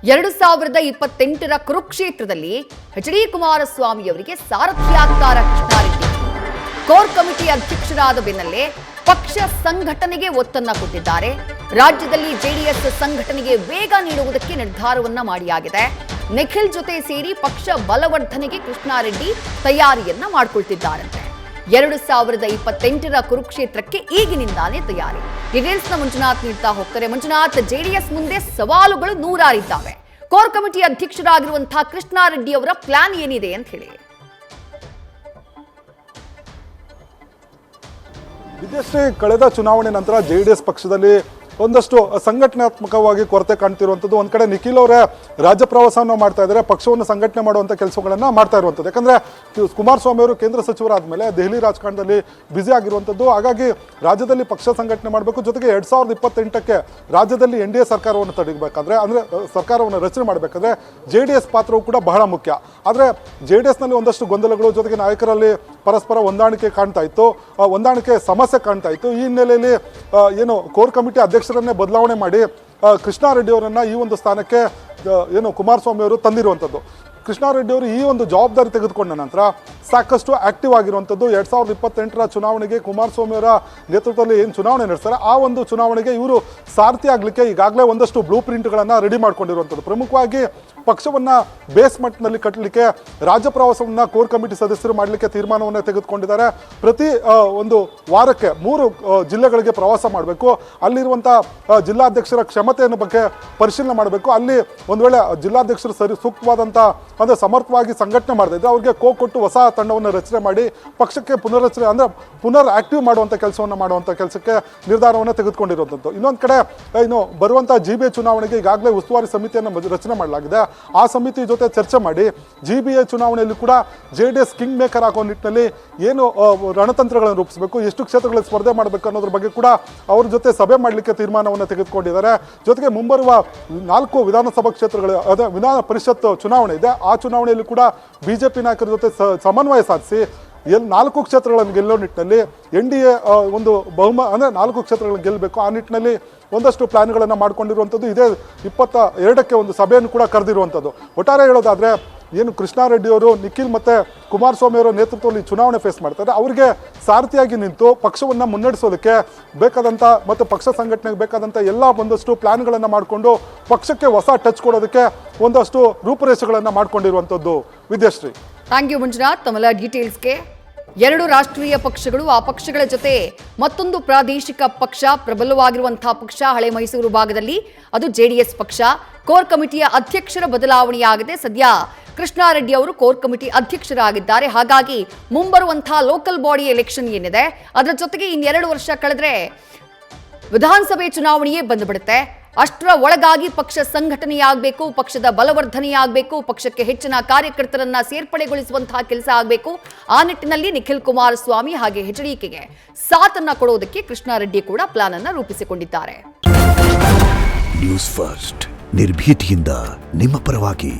2028ರ ಕುರುಕ್ಷೇತ್ರದಲ್ಲಿ H D Kumaraswamy ಅವರಿಗೆ ಸಾರಥಿಯಾಗ್ತಾರ Krishnareddy. Core committee ಅಧ್ಯಕ್ಷರಾದ ಬೆನ್ನಲ್ಲೇ ಪಕ್ಷ ಸಂಘಟನೆಗೆ ಒತ್ತನ್ನ ಕೊಟ್ಟಿದ್ದಾರೆ. ರಾಜ್ಯದಲ್ಲಿ ಜೆಡಿಎಸ್ ಸಂಘಟನೆಗೆ ವೇಗ ನೀಡುವುದಕ್ಕೆ ನಿರ್ಧಾರವನ್ನ ಮಾಡಿಯಾಗಿದೆ. ನಿಖಿಲ್ ಜೊತೆ ಸೇರಿ ಪಕ್ಷ ಬಲವರ್ಧನೆಗೆ ಕೃಷ್ಣಾರೆಡ್ಡಿ ತಯಾರಿಯನ್ನ ಮಾಡಿಕೊಳ್ತಿದ್ದಾರಂತೆ. 2028ರ ಕುರುಕ್ಷೇತ್ರಕ್ಕೆ ಈಗಿನಿಂದಾನೇ ತಯಾರಿ. ಡೀಟೇಲ್ಸ್ನ ಮಂಜುನಾಥ್ ನೀಡ್ತಾ ಹೋಗ್ತಾರೆ. ಮಂಜುನಾಥ್, ಜೆಡಿಎಸ್ ಮುಂದೆ ಸವಾಲುಗಳು ನೂರಾರಿದ್ದಾವೆ. ಕೋರ್ ಕಮಿಟಿ ಅಧ್ಯಕ್ಷರಾಗಿರುವಂತಹ ಕೃಷ್ಣಾರೆಡ್ಡಿ ಅವರ ಪ್ಲಾನ್ ಏನಿದೆ ಅಂತ ಹೇಳಿ. ವಿದ್ಯಾಶ್ರೀ, ಕಳೆದ ಚುನಾವಣೆ ನಂತರ ಜೆಡಿಎಸ್ ಪಕ್ಷದಲ್ಲಿ ಒಂದಷ್ಟು ಸಂಘಟನಾತ್ಮಕವಾಗಿ ಕೊರತೆ ಕಾಣ್ತಿರುವಂಥದ್ದು. ಒಂದು ಕಡೆ ನಿಖಿಲ್ ಅವರೇ ರಾಜ್ಯ ಪ್ರವಾಸವನ್ನು ಮಾಡ್ತಾ ಇದ್ದಾರೆ, ಪಕ್ಷವನ್ನು ಸಂಘಟನೆ ಮಾಡುವಂಥ ಕೆಲಸಗಳನ್ನು ಮಾಡ್ತಾ ಇರುವಂಥದ್ದು. ಯಾಕಂದರೆ ಕುಮಾರಸ್ವಾಮಿ ಅವರು ಕೇಂದ್ರ ಸಚಿವರಾದ ಮೇಲೆ ದೆಹಲಿ ರಾಜಕಾರಣದಲ್ಲಿ ಬ್ಯುಸಿ ಆಗಿರುವಂಥದ್ದು. ಹಾಗಾಗಿ ರಾಜ್ಯದಲ್ಲಿ ಪಕ್ಷ ಸಂಘಟನೆ ಮಾಡಬೇಕು. ಜೊತೆಗೆ 2028ಕ್ಕೆ ರಾಜ್ಯದಲ್ಲಿ NDA ಸರ್ಕಾರವನ್ನು ತಡಿಬೇಕಾದ್ರೆ, ಅಂದರೆ ಸರ್ಕಾರವನ್ನು ರಚನೆ ಮಾಡಬೇಕಾದ್ರೆ JDS ಪಾತ್ರವು ಕೂಡ ಬಹಳ ಮುಖ್ಯ. ಆದರೆ JDSನಲ್ಲಿ ಒಂದಷ್ಟು ಗೊಂದಲಗಳು, ಜೊತೆಗೆ ನಾಯಕರಲ್ಲಿ ಪರಸ್ಪರ ಹೊಂದಾಣಿಕೆ ಕಾಣ್ತಾ ಇತ್ತು, ಹೊಂದಾಣಿಕೆ ಸಮಸ್ಯೆ ಕಾಣ್ತಾ ಇತ್ತು. ಈ ಹಿನ್ನೆಲೆಯಲ್ಲಿ ಏನು ಕೋರ್ ಕಮಿಟಿ ಅಧ್ಯಕ್ಷರನ್ನೇ ಬದಲಾವಣೆ ಮಾಡಿ ಕೃಷ್ಣಾರೆಡ್ಡಿ ಅವರನ್ನು ಈ ಒಂದು ಸ್ಥಾನಕ್ಕೆ ಕುಮಾರಸ್ವಾಮಿ ಅವರು ತಂದಿರುವಂಥದ್ದು. ಕೃಷ್ಣಾರೆಡ್ಡಿ ಅವರು ಈ ಒಂದು ಜವಾಬ್ದಾರಿ ತೆಗೆದುಕೊಂಡ ನಂತರ ಸಾಕಷ್ಟು ಆಕ್ಟಿವ್ ಆಗಿರುವಂಥದ್ದು. 2028ರ ಚುನಾವಣೆಗೆ ಕುಮಾರಸ್ವಾಮಿ ಅವರ ನೇತೃತ್ವದಲ್ಲಿ ಏನು ಚುನಾವಣೆ ನಡೆಸ್ತಾರೆ, ಆ ಒಂದು ಚುನಾವಣೆಗೆ ಇವರು ಸಾರಥಿ ಆಗಲಿಕ್ಕೆ ಈಗಾಗಲೇ ಒಂದಷ್ಟು ಬ್ಲೂ ಪ್ರಿಂಟ್ಗಳನ್ನು ರೆಡಿ ಮಾಡ್ಕೊಂಡಿರುವಂಥದ್ದು. ಪ್ರಮುಖವಾಗಿ ಪಕ್ಷವನ್ನು ಬೇಸ್ ಮಟ್ಟದಲ್ಲಿ ಕಟ್ಟಲಿಕ್ಕೆ ರಾಜ್ಯ ಪ್ರವಾಸವನ್ನು ಕೋರ್ ಕಮಿಟಿ ಸದಸ್ಯರು ಮಾಡಲಿಕ್ಕೆ ತೀರ್ಮಾನವನ್ನು ತೆಗೆದುಕೊಂಡಿದ್ದಾರೆ. ಪ್ರತಿ ಒಂದು ವಾರಕ್ಕೆ 3 ಜಿಲ್ಲೆಗಳಿಗೆ ಪ್ರವಾಸ ಮಾಡಬೇಕು. ಅಲ್ಲಿರುವಂಥ ಜಿಲ್ಲಾಧ್ಯಕ್ಷರ ಕ್ಷಮತೆಯನ್ನು ಬಗ್ಗೆ ಪರಿಶೀಲನೆ ಮಾಡಬೇಕು. ಅಲ್ಲಿ ಒಂದು ವೇಳೆ ಜಿಲ್ಲಾಧ್ಯಕ್ಷರು ಸೂಕ್ತವಾದಂಥ ಅಂದರೆ ಸಮರ್ಥವಾಗಿ ಸಂಘಟನೆ ಮಾಡ್ತಾ ಇದ್ದರೆ ಅವ್ರಿಗೆ ಕೊಟ್ಟು ಹೊಸ ತಂಡವನ್ನು ರಚನೆ ಮಾಡಿ ಪಕ್ಷಕ್ಕೆ ಪುನರ್ರಚನೆ, ಅಂದರೆ ಪುನರ್ ಆಕ್ಟಿವ್ ಮಾಡುವಂಥ ಕೆಲಸವನ್ನು ಮಾಡುವಂಥ ಕೆಲಸಕ್ಕೆ ನಿರ್ಧಾರವನ್ನು ತೆಗೆದುಕೊಂಡಿರುವಂಥದ್ದು. ಇನ್ನೊಂದು ಕಡೆ ಬರುವಂಥ GBA ಚುನಾವಣೆಗೆ ಈಗಾಗಲೇ ಉಸ್ತುವಾರಿ ಸಮಿತಿಯನ್ನು ರಚನೆ ಮಾಡಲಾಗಿದೆ. ಆ ಸಮಿತಿ ಜೊತೆ ಚರ್ಚೆ ಮಾಡಿ GBA ಚುನಾವಣೆಯಲ್ಲಿ ಕೂಡ JDS ಕಿಂಗ್ ಮೇಕರ್ ಆಗೋ ನಿಟ್ಟಿನಲ್ಲಿ ಏನು ರಣತಂತ್ರಗಳನ್ನು ರೂಪಿಸಬೇಕು, ಎಷ್ಟು ಕ್ಷೇತ್ರಗಳಲ್ಲಿ ಸ್ಪರ್ಧೆ ಮಾಡಬೇಕು ಅನ್ನೋದ್ರ ಬಗ್ಗೆ ಕೂಡ ಅವ್ರ ಜೊತೆ ಸಭೆ ಮಾಡಲಿಕ್ಕೆ ತೀರ್ಮಾನವನ್ನು ತೆಗೆದುಕೊಂಡಿದ್ದಾರೆ. ಜೊತೆಗೆ ಮುಂಬರುವ 4 ವಿಧಾನಸಭಾ ಕ್ಷೇತ್ರಗಳು, ಅದೇ ವಿಧಾನ ಪರಿಷತ್ ಚುನಾವಣೆ ಇದೆ, ಆ ಚುನಾವಣೆಯಲ್ಲಿ ಕೂಡ BJP ನಾಯಕರ ಜೊತೆ ಸಮನ್ವಯ ಸಾಧಿಸಿ 4 ಕ್ಷೇತ್ರಗಳನ್ನು ಗೆಲ್ಲೋ ನಿಟ್ಟಿನಲ್ಲಿ NDA ಒಂದು ಅಂದರೆ 4 ಕ್ಷೇತ್ರಗಳನ್ನು ಗೆಲ್ಲಬೇಕು. ಆ ನಿಟ್ಟಿನಲ್ಲಿ ಒಂದಷ್ಟು ಪ್ಲಾನ್ಗಳನ್ನು ಮಾಡಿಕೊಂಡಿರುವಂಥದ್ದು. ಇದೇ 22ಕ್ಕೆ ಒಂದು ಸಭೆಯನ್ನು ಕೂಡ ಕರೆದಿರುವಂಥದ್ದು. ಒಟ್ಟಾರೆ ಹೇಳೋದಾದರೆ ಏನು ಕೃಷ್ಣಾರೆಡ್ಡಿ ಅವರು ನಿಖಿಲ್ ಮತ್ತು ಕುಮಾರಸ್ವಾಮಿ ಅವರ ನೇತೃತ್ವದಲ್ಲಿ ಚುನಾವಣೆ ಫೇಸ್ ಮಾಡ್ತಾರೆ, ಅವರಿಗೆ ಸಾರಥಿಯಾಗಿ ನಿಂತು ಪಕ್ಷವನ್ನು ಮುನ್ನಡೆಸೋದಕ್ಕೆ ಬೇಕಾದಂಥ ಮತ್ತು ಪಕ್ಷ ಸಂಘಟನೆಗೆ ಬೇಕಾದಂಥ ಎಲ್ಲ ಒಂದಷ್ಟು ಪ್ಲಾನ್ಗಳನ್ನು ಮಾಡಿಕೊಂಡು ಪಕ್ಷಕ್ಕೆ ಹೊಸ ಟಚ್ ಕೊಡೋದಕ್ಕೆ ಒಂದಷ್ಟು ರೂಪುರೇಷೆಗಳನ್ನು ಮಾಡಿಕೊಂಡಿರುವಂಥದ್ದು. ವಿದ್ಯಾಶ್ರೀ, ಥ್ಯಾಂಕ್ ಯು ಮಂಜುನಾಥ್ ತಮ್ಮೆಲ್ಲ ಡೀಟೇಲ್ಸ್ಗೆ. 2 ರಾಷ್ಟ್ರೀಯ ಪಕ್ಷಗಳು, ಆ ಪಕ್ಷಗಳ ಜೊತೆ ಮತ್ತೊಂದು ಪ್ರಾದೇಶಿಕ ಪಕ್ಷ, ಪ್ರಬಲವಾಗಿರುವಂತಹ ಪಕ್ಷ ಹಳೆ ಮೈಸೂರು ಭಾಗದಲ್ಲಿ ಅದು JDS ಪಕ್ಷ. ಕೋರ್ ಕಮಿಟಿಯ ಅಧ್ಯಕ್ಷರ ಬದಲಾವಣೆಯಾಗಿದೆ. ಸದ್ಯ ಕೃಷ್ಣಾರೆಡ್ಡಿ ಅವರು ಕೋರ್ ಕಮಿಟಿ ಅಧ್ಯಕ್ಷರಾಗಿದ್ದಾರೆ. ಹಾಗಾಗಿ ಮುಂಬರುವಂತಹ ಲೋಕಲ್ ಬಾಡಿ ಎಲೆಕ್ಷನ್ ಏನಿದೆ ಅದರ ಜೊತೆಗೆ 2 ವರ್ಷ ಕಳೆದ್ರೆ ವಿಧಾನಸಭೆ ಚುನಾವಣೆಯೇ ಬಂದುಬಿಡುತ್ತೆ. ಅಷ್ಟರ ಒಳಗಾಗಿ ಪಕ್ಷ ಸಂಘಟನೆಯಾಗಬೇಕು, ಪಕ್ಷದ ಬಲವರ್ಧನೆಯಾಗಬೇಕು, ಪಕ್ಷಕ್ಕೆ ಹೆಚ್ಚಿನ ಕಾರ್ಯಕರ್ತರನ್ನ ಸೇರ್ಪಡೆಗೊಳಿಸುವಂತಹ ಕೆಲಸ ಆಗಬೇಕು. ಆ ನಿಟ್ಟಿನಲ್ಲಿ ನಿಖಿಲ್ ಕುಮಾರಸ್ವಾಮಿ ಹಾಗೆ HDKಗೆ ಸಾಥನ್ನ ಕೊಡೋದಕ್ಕೆ ಕೃಷ್ಣಾರೆಡ್ಡಿ ಕೂಡ ಪ್ಲಾನ್ ಅನ್ನ ರೂಪಿಸಿಕೊಂಡಿದ್ದಾರೆ. ನ್ಯೂಸ್ ಫಸ್ಟ್, ನಿರ್ಭೀತಿಯಿಂದ ನಿಮ್ಮ ಪರವಾಗಿ.